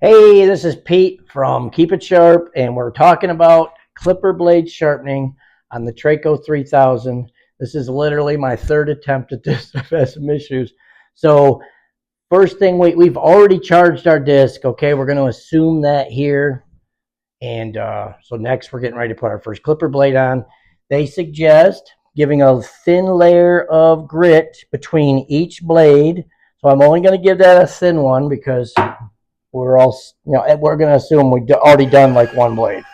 Hey, this is Pete from Keep It Sharp, and we're talking about clipper blade sharpening on the Treyco 3000. This is literally my third attempt at this. I've had some issues. So first thing, we've already charged our disc. Okay, we're going to assume that here. And so next we're getting ready to put our first clipper blade on. They suggest giving a thin layer of grit between each blade. So I'm only going to give that a thin one because we're all, we're going to assume we've already done like one blade.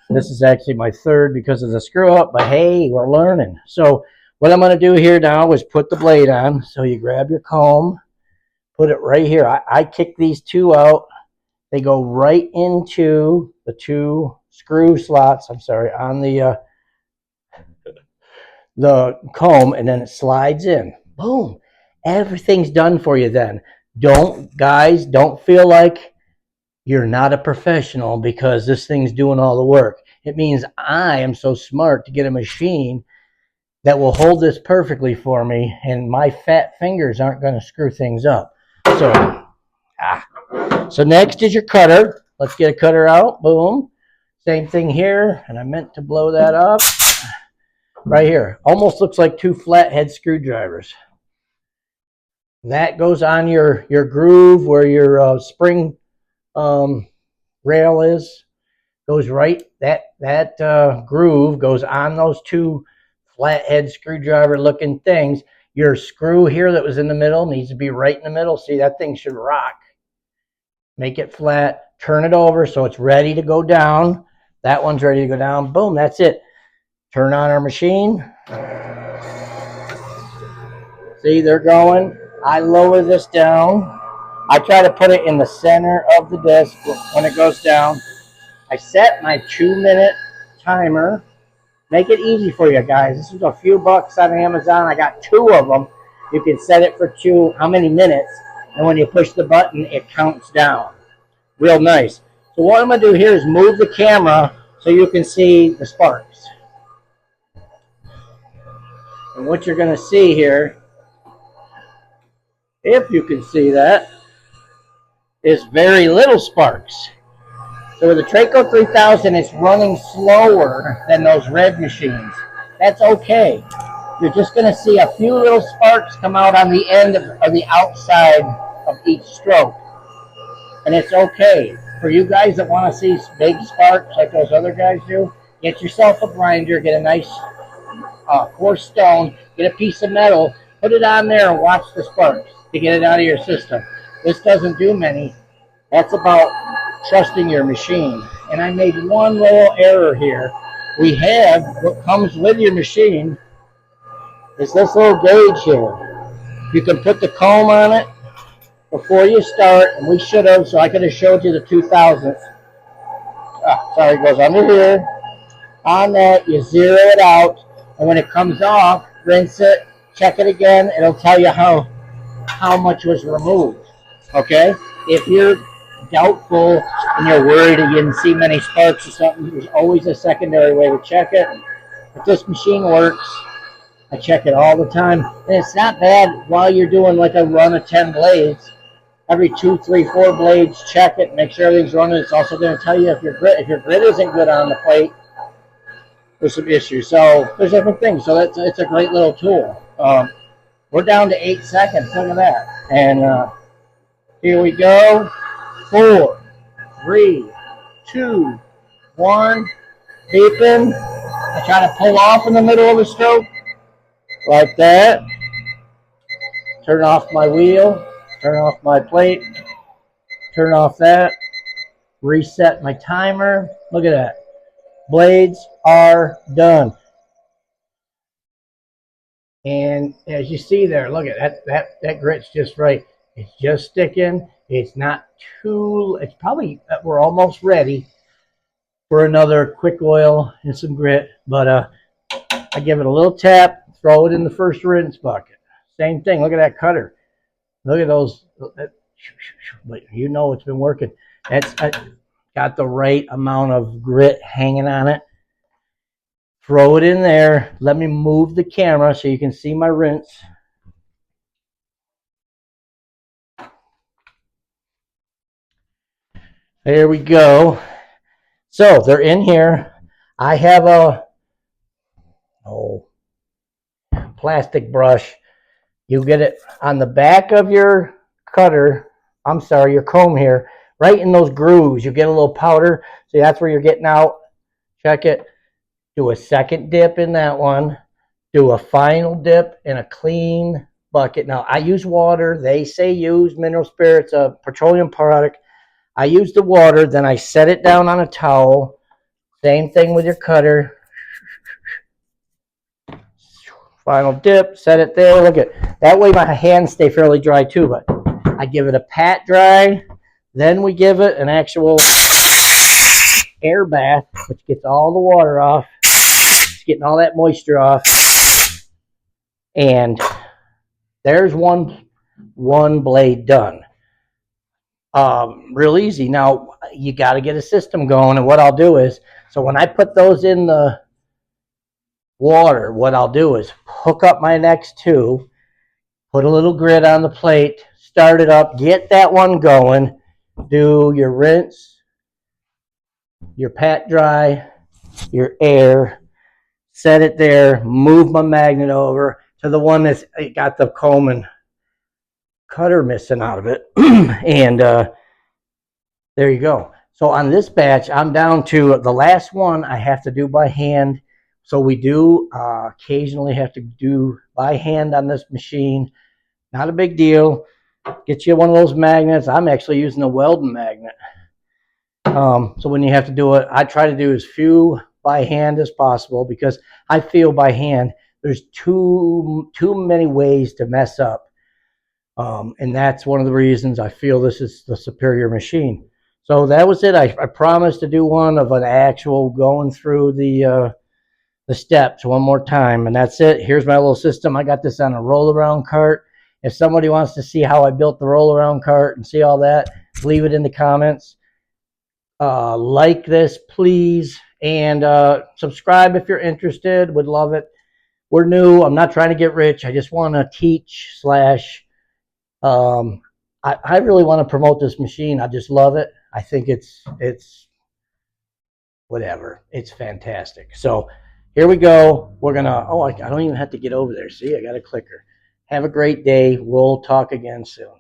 This is actually my third because of the screw up, but hey, we're learning. So what I'm going to do here now is put the blade on. So you grab your comb, put it right here. I kick these two out. They go right into the two screw slots, on the comb, and then it slides in. Boom. Everything's done for you then. Don't feel like you're not a professional because this thing's doing all the work. It means I am so smart to get a machine that will hold this perfectly for me, and my fat fingers aren't going to screw things up. So next is your cutter. Let's get a cutter out. Boom. Same thing here, and I meant to blow that up. Right here. Almost looks like two flathead screwdrivers. That goes on your groove where your spring rail is. Goes right, that groove goes on those two flathead screwdriver looking things. Your screw here that was in the middle needs to be right in the middle. See, that thing should rock. Make it flat, turn it over so it's ready to go down. That one's ready to go down. Boom, that's it. Turn on our machine. See, they're going. I lower this down. I try to put it in the center of the disc when it goes down. I set my 2-minute timer. Make it easy for you guys. This is a few bucks on Amazon. I got 2 of them. You can set it for how many minutes, and when you push the button, it counts down. Real nice. So what I'm going to do here is move the camera so you can see the sparks. And what you're going to see here, if you can see that, is very little sparks. So with the Treyco 3000, it's running slower than those red machines. That's okay. You're just going to see a few little sparks come out on the end of the outside of each stroke. And it's okay. For you guys that want to see big sparks like those other guys do, get yourself a grinder, get a nice coarse stone, get a piece of metal, put it on there and watch the sparks to get it out of your system. This doesn't do many. That's about trusting your machine. And I made one little error here. We have what comes with your machine is this little gauge here. You can put the comb on it before you start, and we should have, so I could have showed you the 2000th. Sorry, it goes under here. On that, you zero it out, and when it comes off, rinse it, check it again. It'll tell you how much was removed. Okay? If you're doubtful and you're worried that you didn't see many sparks or something, there's always a secondary way to check it. If this machine works, I check it all the time, and it's not bad while you're doing like a run of 10 blades. Every 2, 3, 4 blades, check it, make sure everything's running. It's also going to tell you if your grit isn't good on the plate, there's some issues. So there's different things. So it's a great little tool. We're down to 8 seconds. Look at that. And here we go. 4, 3, 2, 1. Beeping. I try to pull off in the middle of the stroke. Like that. Turn off my wheel. Turn off my plate. Turn off that. Reset my timer. Look at that. Blades are done. And as you see there, look at that grit's just right. It's just sticking. It's not too, it's probably, we're almost ready for another quick oil and some grit. But I give it a little tap, throw it in the first rinse bucket. Same thing. Look at that cutter. Look at those. But you know it's been working. That's got the right amount of grit hanging on it. Throw it in there. Let me move the camera so you can see my rinse. There we go. So they're in here. I have a plastic brush. You get it on the back of your cutter. I'm sorry, your comb here. Right in those grooves, you get a little powder. See, that's where you're getting out. Check it. Do a second dip in that one. Do a final dip in a clean bucket. Now, I use water. They say use mineral spirits, a petroleum product. I use the water, then I set it down on a towel. Same thing with your cutter. Final dip, set it there. Look at that way my hands stay fairly dry too, but I give it a pat dry. Then we give it an actual air bath, which gets all the water off. It's getting all that moisture off. And there's one blade done. Real easy. Now you got to get a system going, and what I'll do is, so when I put those in the water, what I'll do is hook up my next two, put a little grit on the plate, start it up, get that one going, do your rinse, your pat dry, your air, set it there, move my magnet over to the one that's got the comb and cutter missing out of it. And there you go. So on this batch, I'm down to the last one I have to do by hand. So we do occasionally have to do by hand on this machine. Not a big deal. Get you one of those magnets. I'm actually using a Weldon magnet. So when you have to do it, I try to do as few by hand as possible, because I feel by hand there's too many ways to mess up. And that's one of the reasons I feel this is the superior machine. So that was it. I promised to do one of an actual going through the steps one more time, and that's it. Here's my little system. I got this on a roll around cart. If somebody wants to see how I built the roll around cart and see all that, leave it in the comments. Like this, please, and subscribe if you're interested. Would love it. We're new. I'm not trying to get rich. I just want to teach slash I really want to promote this machine. I just love it. I think it's whatever. It's fantastic. So here we go. We're gonna. Oh, I don't even have to get over there. See, I got a clicker. Have a great day. We'll talk again soon.